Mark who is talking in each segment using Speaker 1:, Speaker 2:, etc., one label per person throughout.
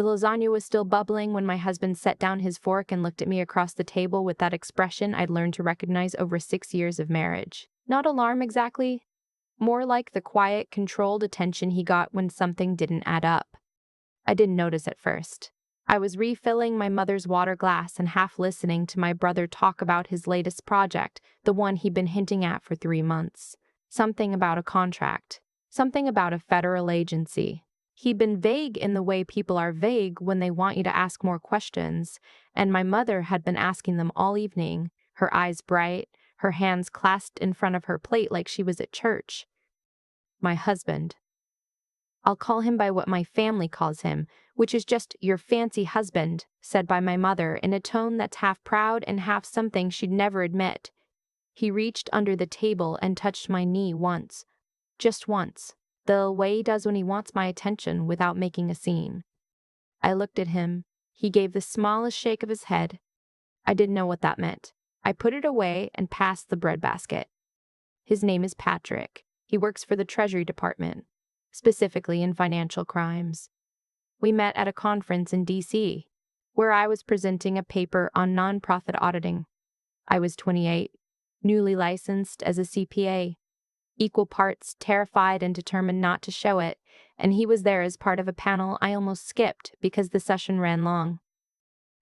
Speaker 1: The lasagna was still bubbling when my husband set down his fork and looked at me across the table with that expression I'd learned to recognize over 6 years of marriage. Not alarm exactly, more like the quiet, controlled attention he got when something didn't add up. I didn't notice at first. I was refilling my mother's water glass and half listening to my brother talk about his latest project, the one he'd been hinting at for 3 months. Something about a contract. Something about a federal agency. He'd been vague in the way people are vague when they want you to ask more questions, and my mother had been asking them all evening, her eyes bright, her hands clasped in front of her plate like she was at church. My husband. I'll call him by what my family calls him, which is just your fancy husband, said by my mother in a tone that's half proud and half something she'd never admit. He reached under the table and touched my knee once. Just once. The way he does when he wants my attention without making a scene. I looked at him. He gave the smallest shake of his head. I didn't know what that meant. I put it away and passed the breadbasket. His name is Patrick. He works for the Treasury Department, specifically in financial crimes. We met at a conference in D.C., where I was presenting a paper on nonprofit auditing. I was 28, newly licensed as a CPA, equal parts terrified and determined not to show it, and he was there as part of a panel I almost skipped because the session ran long.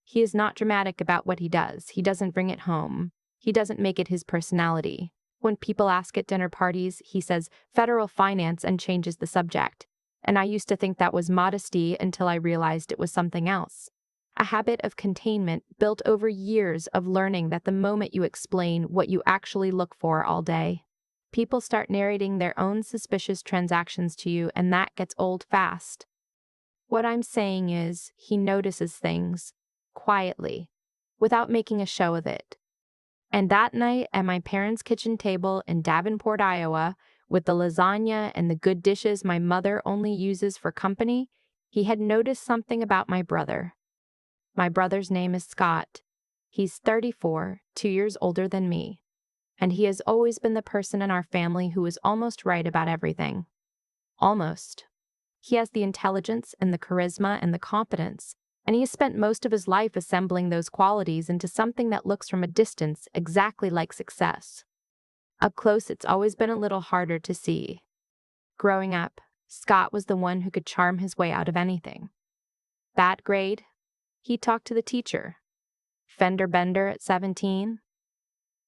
Speaker 1: He is not dramatic about what he does. He doesn't bring it home. He doesn't make it his personality. When people ask at dinner parties, he says federal finance and changes the subject. And I used to think that was modesty until I realized it was something else. A habit of containment built over years of learning that the moment you explain what you actually look for all day, people start narrating their own suspicious transactions to you, and that gets old fast. What I'm saying is, he notices things, quietly, without making a show of it. And that night at my parents' kitchen table in Davenport, Iowa, with the lasagna and the good dishes my mother only uses for company, he had noticed something about my brother. My brother's name is Scott. He's 34, 2 years older than me. And he has always been the person in our family who is almost right about everything. Almost. He has the intelligence and the charisma and the competence, and he has spent most of his life assembling those qualities into something that looks from a distance exactly like success. Up close, it's always been a little harder to see. Growing up, Scott was the one who could charm his way out of anything. Bad grade? He talked to the teacher. Fender bender at 17?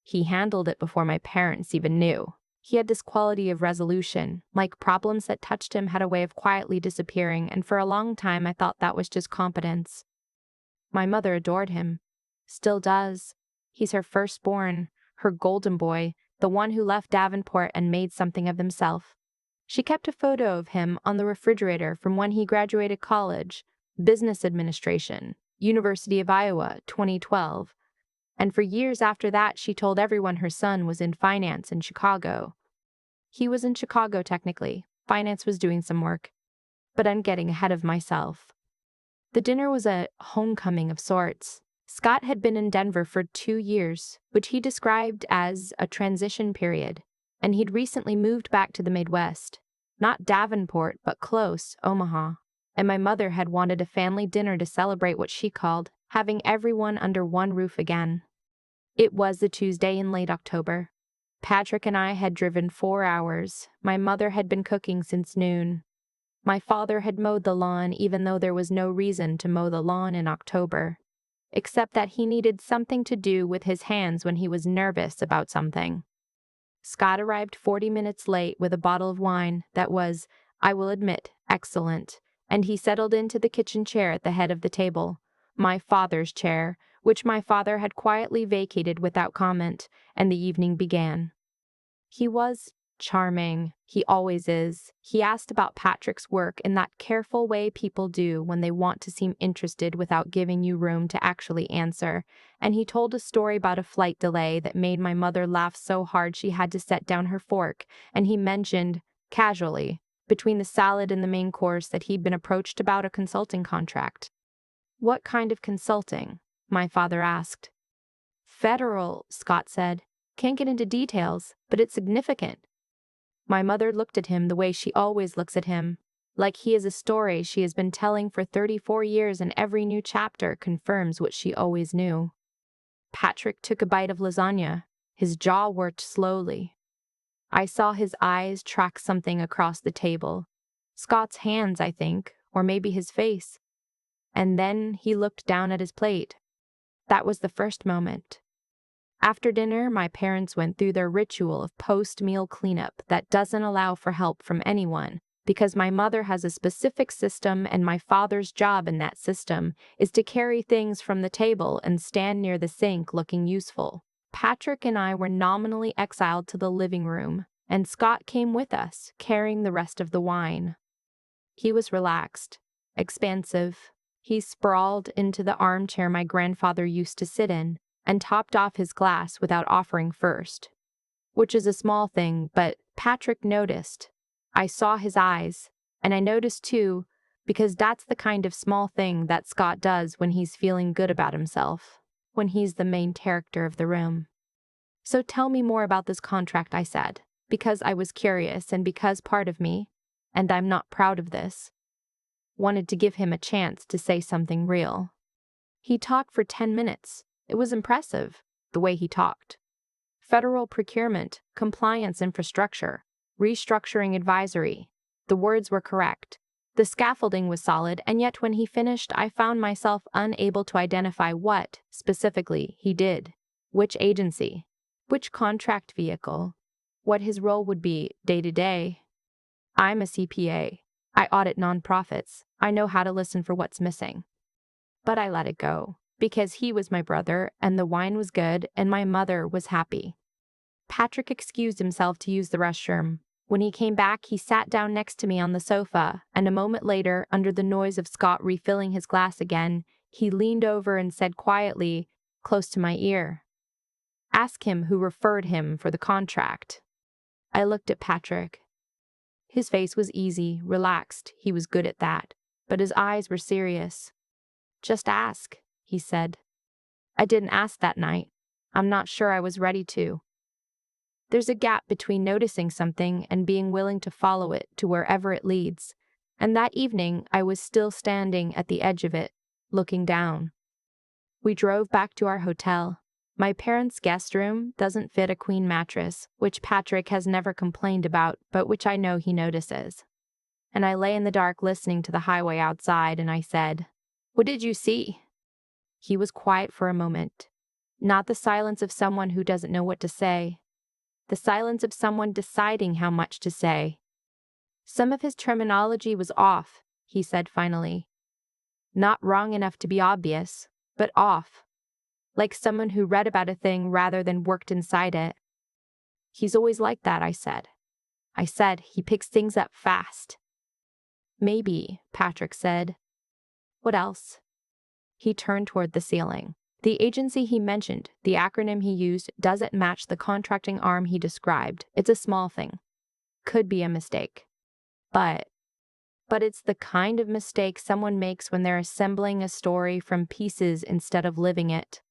Speaker 1: He handled it before my parents even knew. He had this quality of resolution, like problems that touched him had a way of quietly disappearing, and for a long time I thought that was just competence. My mother adored him. Still does. He's her firstborn, her golden boy, the one who left Davenport and made something of himself. She kept a photo of him on the refrigerator from when he graduated college, business administration, University of Iowa, 2012. And for years after that, she told everyone her son was in finance in Chicago. He was in Chicago, technically. Finance was doing some work. But I'm getting ahead of myself. The dinner was a homecoming of sorts. Scott had been in Denver for 2 years, which he described as a transition period, and he'd recently moved back to the Midwest. Not Davenport, but close, Omaha. And my mother had wanted a family dinner to celebrate what she called having everyone under one roof again. It was a Tuesday in late October. Patrick and I had driven 4 hours. My mother had been cooking since noon. My father had mowed the lawn even though there was no reason to mow the lawn in October, except that he needed something to do with his hands when he was nervous about something. Scott arrived 40 minutes late with a bottle of wine that was, I will admit, excellent, and he settled into the kitchen chair at the head of the table, my father's chair, which my father had quietly vacated without comment, and the evening began. He was charming. He always is. He asked about Patrick's work in that careful way people do when they want to seem interested without giving you room to actually answer, and he told a story about a flight delay that made my mother laugh so hard she had to set down her fork, and he mentioned, casually, between the salad and the main course, that he'd been approached about a consulting contract. What kind of consulting? My father asked. Federal, Scott said. Can't get into details, but it's significant. My mother looked at him the way she always looks at him, Like he is a story she has been telling for 34 years and every new chapter confirms what she always knew. Patrick took a bite of lasagna. His jaw worked slowly. I saw his eyes track something across the table. Scott's hands, I think, or maybe his face. And then he looked down at his plate. That was the first moment. After dinner, my parents went through their ritual of post-meal cleanup that doesn't allow for help from anyone, because my mother has a specific system and my father's job in that system is to carry things from the table and stand near the sink looking useful. Patrick and I were nominally exiled to the living room, and Scott came with us, carrying the rest of the wine. He was relaxed, expansive. He sprawled into the armchair my grandfather used to sit in and topped off his glass without offering first. Which is a small thing, but Patrick noticed. I saw his eyes, and I noticed too, because that's the kind of small thing that Scott does when he's feeling good about himself, when he's the main character of the room. So tell me more about this contract, I said, because I was curious and because part of me, and I'm not proud of this, wanted to give him a chance to say something real. He talked for 10 minutes. It was impressive, the way he talked. Federal procurement, compliance infrastructure, restructuring advisory. The words were correct. The scaffolding was solid, and yet when he finished, I found myself unable to identify what, specifically, he did. Which agency? Which contract vehicle? What his role would be day to day. I'm a CPA. I audit nonprofits. I know how to listen for what's missing. But I let it go, because he was my brother, and the wine was good, and my mother was happy. Patrick excused himself to use the restroom. When he came back, he sat down next to me on the sofa, and a moment later, under the noise of Scott refilling his glass again, he leaned over and said quietly, close to my ear, "Ask him who referred him for the contract." I looked at Patrick. His face was easy, relaxed, he was good at that, but his eyes were serious. "Just ask," he said. "I didn't ask that night. I'm not sure I was ready to." There's a gap between noticing something and being willing to follow it to wherever it leads, and that evening I was still standing at the edge of it, looking down. We drove back to our hotel. My parents' guest room doesn't fit a queen mattress, which Patrick has never complained about, but which I know he notices. And I lay in the dark listening to the highway outside, and I said, "What did you see?" He was quiet for a moment. Not the silence of someone who doesn't know what to say. The silence of someone deciding how much to say. Some of his terminology was off, he said finally. Not wrong enough to be obvious, but off. Like someone who read about a thing rather than worked inside it. He's always like that, I said. He picks things up fast. Maybe, Patrick said. What else? He turned toward the ceiling. The agency he mentioned, the acronym he used, doesn't match the contracting arm he described. It's a small thing. Could be a mistake. But it's the kind of mistake someone makes when they're assembling a story from pieces instead of living it.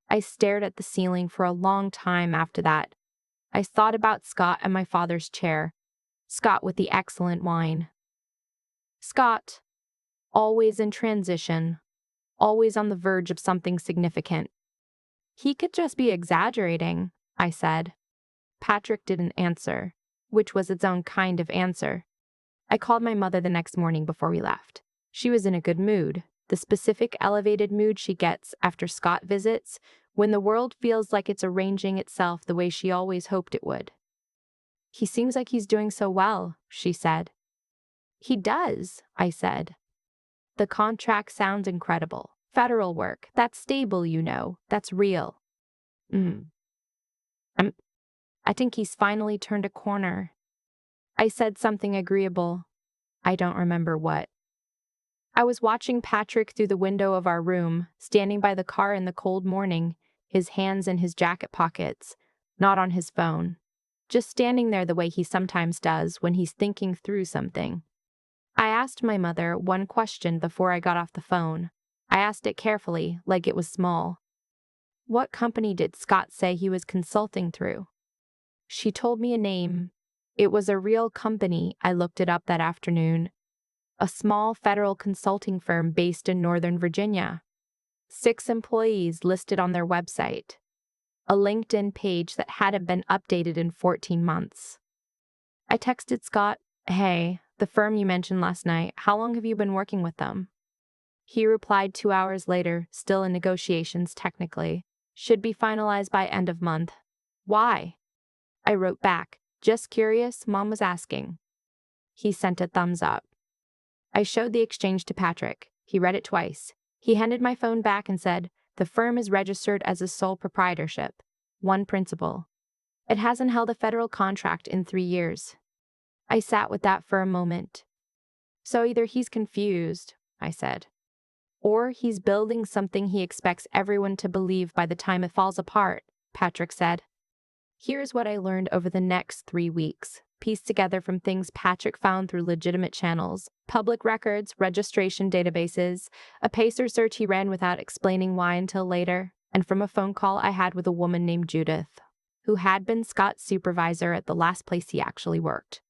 Speaker 1: I stared at the ceiling for a long time after that. I thought about Scott and my father's chair. Scott with the excellent wine. Scott, always in transition, always on the verge of something significant. He could just be exaggerating, I said. Patrick didn't answer, which was its own kind of answer. I called my mother the next morning before we left. She was in a good mood, the specific elevated mood she gets after Scott visits, when the world feels like it's arranging itself the way she always hoped it would. He seems like he's doing so well, she said. He does, I said. The contract sounds incredible. Federal work, that's stable, you know, that's real. I think he's finally turned a corner. I said something agreeable. I don't remember what. I was watching Patrick through the window of our room, standing by the car in the cold morning, his hands in his jacket pockets, not on his phone. Just standing there the way he sometimes does when he's thinking through something. I asked my mother one question before I got off the phone. I asked it carefully, like it was small. What company did Scott say he was consulting through? She told me a name. It was a real company. I looked it up that afternoon. a small federal consulting firm based in Northern Virginia. 6 employees listed on their website. A LinkedIn page that hadn't been updated in 14 months. I texted Scott, "Hey, the firm you mentioned last night, how long have you been working with them?" He replied 2 hours later, still in negotiations technically. Should be finalized by end of month. Why? I wrote back, "Just curious, Mom was asking." He sent a thumbs up. I showed the exchange to Patrick. He read it twice. He handed my phone back and said, "The firm is registered as a sole proprietorship. One principal. It hasn't held a federal contract in 3 years." I sat with that for a moment. "So either he's confused," I said, "or he's building something he expects everyone to believe by the time it falls apart," Patrick said. Here's what I learned over the next 3 weeks, pieced together from things Patrick found through legitimate channels, public records, registration databases, a pacer search he ran without explaining why until later, and from a phone call I had with a woman named Judith, who had been Scott's supervisor at the last place he actually worked.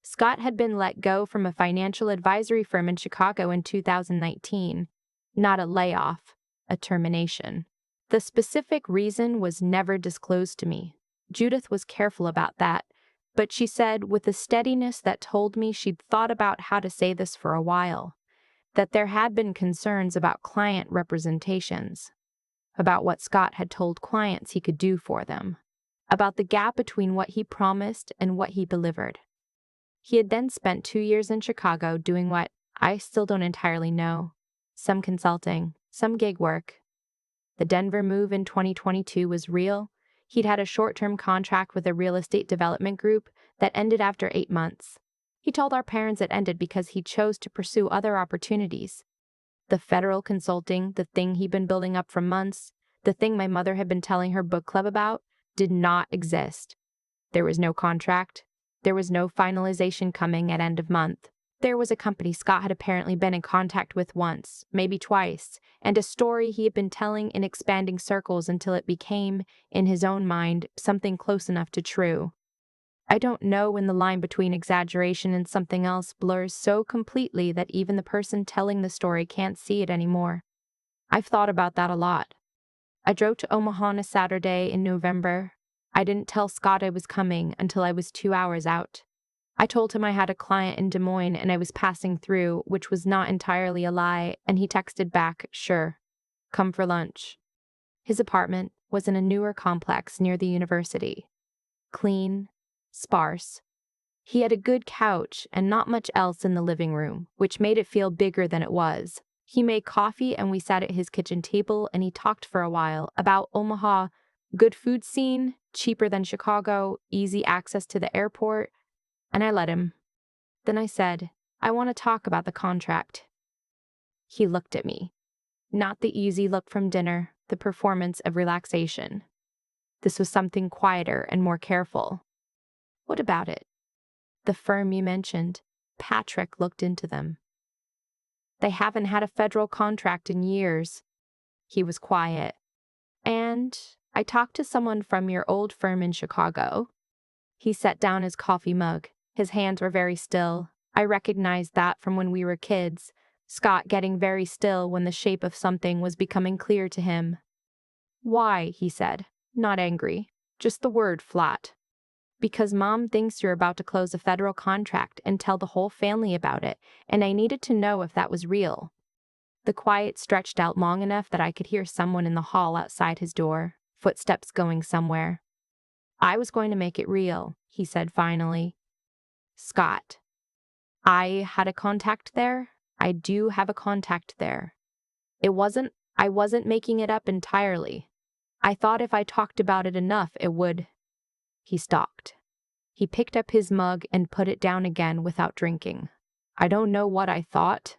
Speaker 1: Scott had been let go from a financial advisory firm in Chicago in 2019, not a layoff, a termination. The specific reason was never disclosed to me. Judith was careful about that, but she said with a steadiness that told me she'd thought about how to say this for a while, that there had been concerns about client representations, about what Scott had told clients he could do for them, about the gap between what he promised and what he delivered. He had then spent 2 years in Chicago doing what I still don't entirely know, some consulting, some gig work. The Denver move in 2022 was real. He'd had a short-term contract with a real estate development group that ended after 8 months. He told our parents it ended because he chose to pursue other opportunities. The federal consulting, the thing he'd been building up for months, the thing my mother had been telling her book club about, did not exist. There was no contract. There was no finalization coming at end of month. There was a company Scott had apparently been in contact with once, maybe twice, and a story he had been telling in expanding circles until it became, in his own mind, something close enough to true. I don't know when the line between exaggeration and something else blurs so completely that even the person telling the story can't see it anymore. I've thought about that a lot. I drove to Omaha on a Saturday in November. I didn't tell Scott I was coming until I was 2 hours out. I told him I had a client in Des Moines and I was passing through, which was not entirely a lie, and he texted back, "Sure, come for lunch." His apartment was in a newer complex near the university. Clean, sparse. He had a good couch and not much else in the living room, which made it feel bigger than it was. He made coffee and we sat at his kitchen table and he talked for a while about Omaha, good food scene, cheaper than Chicago, easy access to the airport, and I let him. Then I said, "I want to talk about the contract." He looked at me. Not the easy look from dinner, the performance of relaxation. This was something quieter and more careful. "What about it?" "The firm you mentioned." Patrick looked into them. "They haven't had a federal contract in years." He was quiet. "And I talked to someone from your old firm in Chicago." He set down his coffee mug. His hands were very still. I recognized that from when we were kids, Scott getting very still when the shape of something was becoming clear to him. "Why?" he said, not angry, just the word flat. "Because Mom thinks you're about to close a federal contract and tell the whole family about it, and I needed to know if that was real." The quiet stretched out long enough that I could hear someone in the hall outside his door, footsteps going somewhere. "I was going to make it real," he said finally. "Scott, I had a contact there. I do have a contact there. I wasn't making it up entirely. I thought if I talked about it enough, it would." He stopped. He picked up his mug and put it down again without drinking. "I don't know what I thought."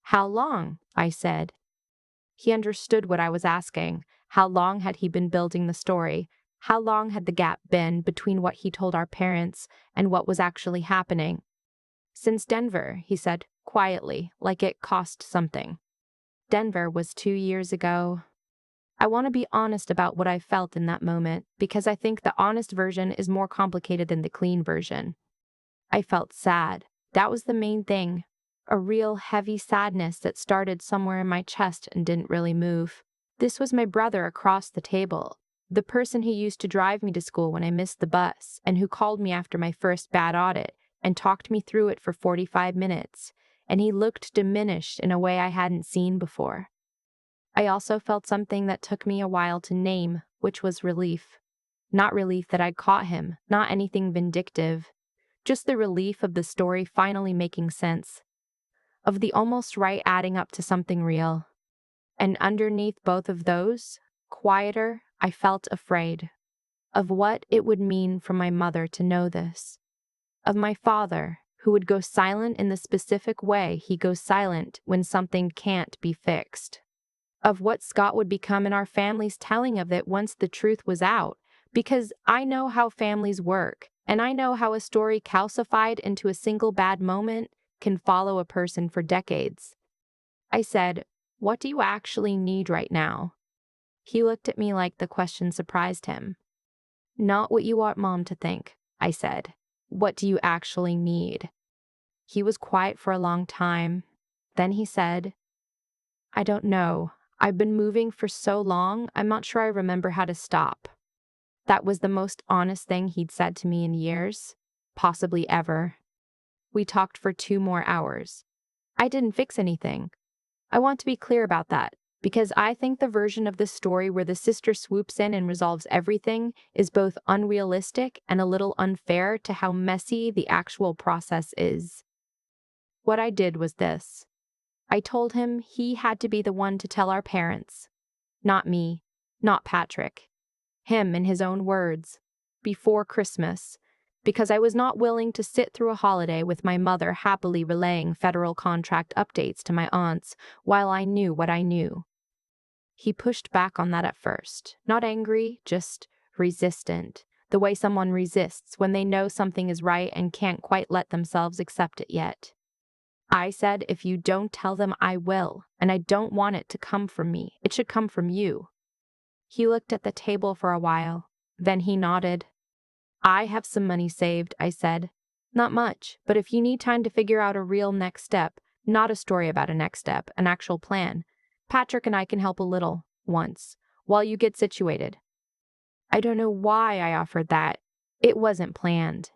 Speaker 1: "How long?" I said. He understood what I was asking. How long had he been building the story? How long had the gap been between what he told our parents and what was actually happening? "Since Denver," he said, quietly, like it cost something. "Denver was 2 years ago." I want to be honest about what I felt in that moment, because I think the honest version is more complicated than the clean version. I felt sad. That was the main thing. a real heavy sadness that started somewhere in my chest and didn't really move. This was my brother across the table, the person who used to drive me to school when I missed the bus and who called me after my first bad audit and talked me through it for 45 minutes, and he looked diminished in a way I hadn't seen before. I also felt something that took me a while to name, which was relief. Not relief that I'd caught him, not anything vindictive, just the relief of the story finally making sense, of the almost right adding up to something real. And underneath both of those, quieter, I felt afraid of what it would mean for my mother to know this, of my father, who would go silent in the specific way he goes silent when something can't be fixed, of what Scott would become in our family's telling of it once the truth was out, because I know how families work, and I know how a story calcified into a single bad moment can follow a person for decades. I said, "What do you actually need right now?" He looked at me like the question surprised him. "Not what you want Mom to think," I said. "What do you actually need?" He was quiet for a long time. Then he said, "I don't know. I've been moving for so long, I'm not sure I remember how to stop." That was the most honest thing he'd said to me in years, possibly ever. We talked for 2 more hours. I didn't fix anything. I want to be clear about that, because I think the version of this story where the sister swoops in and resolves everything is both unrealistic and a little unfair to how messy the actual process is. What I did was this. I told him he had to be the one to tell our parents. Not me, not Patrick. Him in his own words, before Christmas, because I was not willing to sit through a holiday with my mother happily relaying federal contract updates to my aunts while I knew what I knew. He pushed back on that at first, not angry, just resistant, the way someone resists when they know something is right and can't quite let themselves accept it yet. I said, "If you don't tell them, I will, and I don't want it to come from me. It should come from you." He looked at the table for a while. Then he nodded. "I have some money saved," I said. "Not much, but if you need time to figure out a real next step, not a story about a next step, an actual plan, Patrick and I can help a little, once, while you get situated." I don't know why I offered that. It wasn't planned.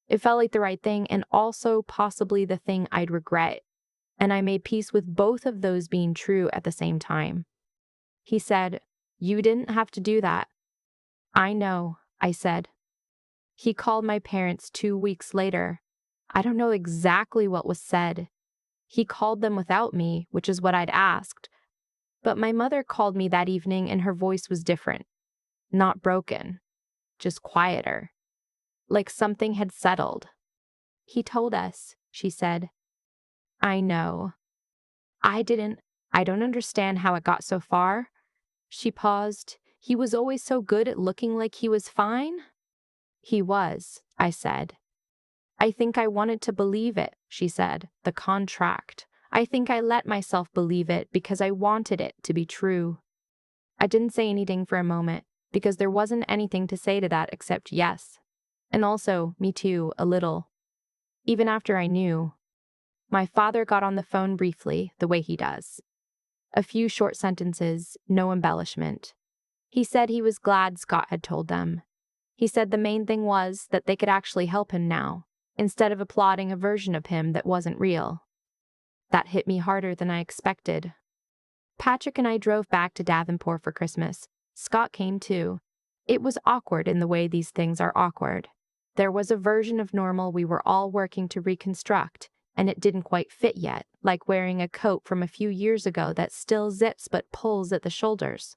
Speaker 1: It felt like the right thing and also possibly the thing I'd regret, and I made peace with both of those being true at the same time. He said, "You didn't have to do that." "I know," I said. He called my parents 2 weeks later. I don't know exactly what was said. He called them without me, which is what I'd asked. But my mother called me that evening and her voice was different. Not broken, just quieter. Like something had settled. "He told us," she said. "I know. I didn't. I don't understand how it got so far." She paused. "He was always so good at looking like he was fine?" "He was," I said. "I think I wanted to believe it," she said. "The contract. I think I let myself believe it because I wanted it to be true." I didn't say anything for a moment because there wasn't anything to say to that except yes. And also, me too, a little. Even after I knew. My father got on the phone briefly, the way he does. A few short sentences, no embellishment. He said he was glad Scott had told them. He said the main thing was that they could actually help him now, instead of applauding a version of him that wasn't real. That hit me harder than I expected. Patrick and I drove back to Davenport for Christmas. Scott came too. It was awkward in the way these things are awkward. There was a version of normal we were all working to reconstruct, and it didn't quite fit yet, like wearing a coat from a few years ago that still zips but pulls at the shoulders.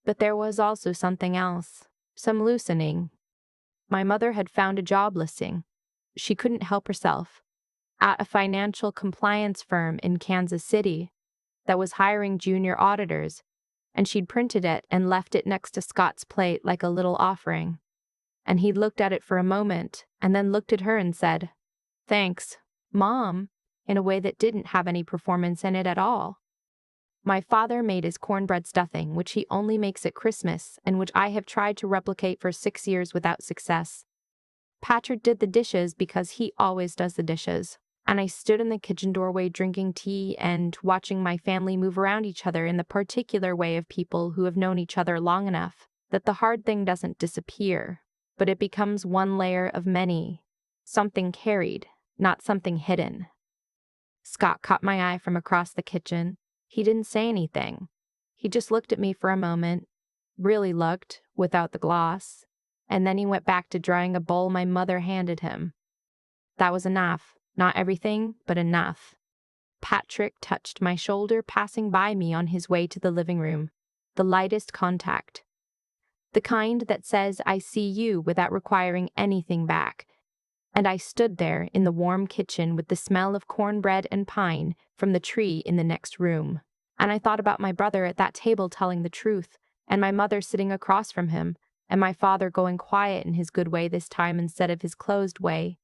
Speaker 1: But there was also something else, some loosening. My mother had found a job listing. She couldn't help herself. At a financial compliance firm in Kansas City that was hiring junior auditors, and she'd printed it and left it next to Scott's plate like a little offering. And he looked at it for a moment and then looked at her and said, "Thanks, Mom," in a way that didn't have any performance in it at all. My father made his cornbread stuffing, which he only makes at Christmas and which I have tried to replicate for 6 years without success. Patrick did the dishes because he always does the dishes. And I stood in the kitchen doorway drinking tea and watching my family move around each other in the particular way of people who have known each other long enough that the hard thing doesn't disappear, but it becomes one layer of many, something carried, not something hidden. Scott caught my eye from across the kitchen. He didn't say anything. He just looked at me for a moment, really looked, without the gloss, and then he went back to drying a bowl my mother handed him. That was enough. Not everything, but enough. Patrick touched my shoulder, passing by me on his way to the living room. The lightest contact. The kind that says, I see you without requiring anything back. And I stood there in the warm kitchen with the smell of cornbread and pine from the tree in the next room. And I thought about my brother at that table telling the truth, and my mother sitting across from him, and my father going quiet in his good way this time instead of his closed way.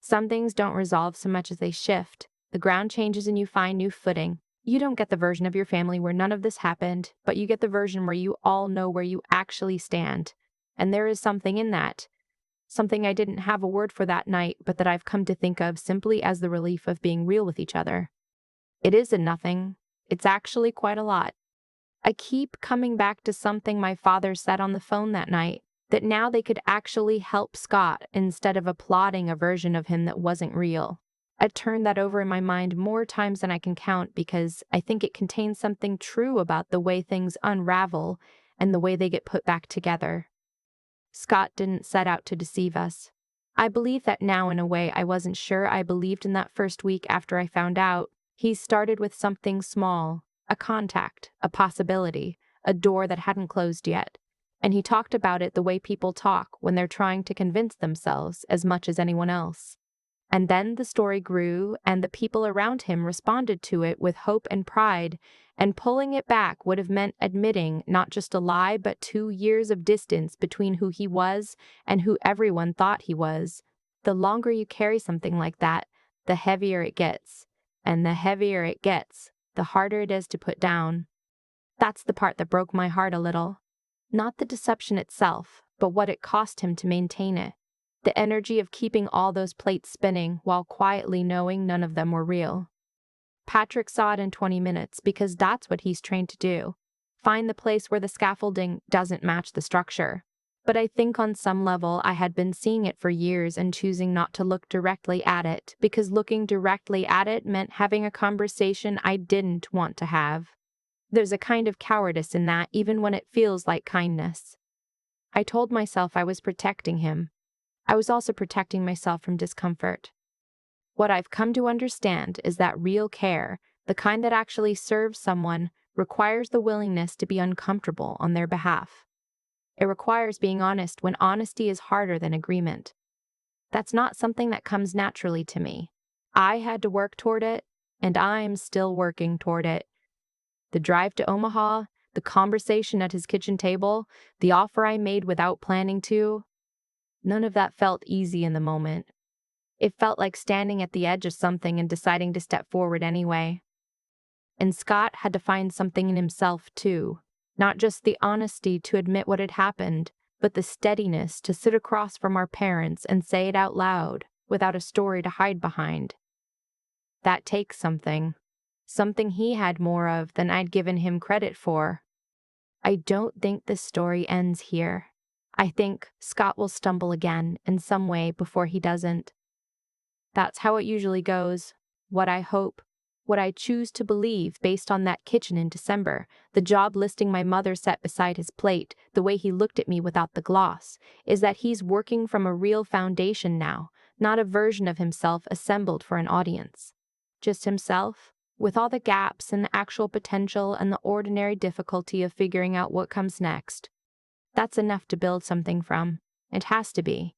Speaker 1: Some things don't resolve so much as they shift. The ground changes and you find new footing. You don't get the version of your family where none of this happened, but you get the version where you all know where you actually stand. And there is something in that. Something I didn't have a word for that night, but that I've come to think of simply as the relief of being real with each other. It isn't nothing. It's actually quite a lot. I keep coming back to something my father said on the phone that night, that now they could actually help Scott instead of applauding a version of him that wasn't real. I turned that over in my mind more times than I can count because I think it contains something true about the way things unravel and the way they get put back together. Scott didn't set out to deceive us. I believe that now in a way I wasn't sure I believed in that first week after I found out. He started with something small, a contact, a possibility, a door that hadn't closed yet. And he talked about it the way people talk when they're trying to convince themselves as much as anyone else. And then the story grew, and the people around him responded to it with hope and pride, and pulling it back would have meant admitting not just a lie, but 2 years of distance between who he was and who everyone thought he was. The longer you carry something like that, the heavier it gets. And the heavier it gets, the harder it is to put down. That's the part that broke my heart a little. Not the deception itself, but what it cost him to maintain it. The energy of keeping all those plates spinning while quietly knowing none of them were real. Patrick saw it in 20 minutes because that's what he's trained to do. Find the place where the scaffolding doesn't match the structure. But I think on some level I had been seeing it for years and choosing not to look directly at it because looking directly at it meant having a conversation I didn't want to have. There's a kind of cowardice in that even when it feels like kindness. I told myself I was protecting him. I was also protecting myself from discomfort. What I've come to understand is that real care, the kind that actually serves someone, requires the willingness to be uncomfortable on their behalf. It requires being honest when honesty is harder than agreement. That's not something that comes naturally to me. I had to work toward it, and I'm still working toward it. The drive to Omaha, the conversation at his kitchen table, the offer I made without planning to, none of that felt easy in the moment. It felt like standing at the edge of something and deciding to step forward anyway. And Scott had to find something in himself, too. Not just the honesty to admit what had happened, but the steadiness to sit across from our parents and say it out loud, without a story to hide behind. That takes something. Something he had more of than I'd given him credit for. I don't think this story ends here. I think Scott will stumble again in some way before he doesn't. That's how it usually goes. What I hope, what I choose to believe based on that kitchen in December, the job listing my mother set beside his plate, the way he looked at me without the gloss, is that he's working from a real foundation now, not a version of himself assembled for an audience. Just himself, with all the gaps and the actual potential and the ordinary difficulty of figuring out what comes next. That's enough to build something from. It has to be.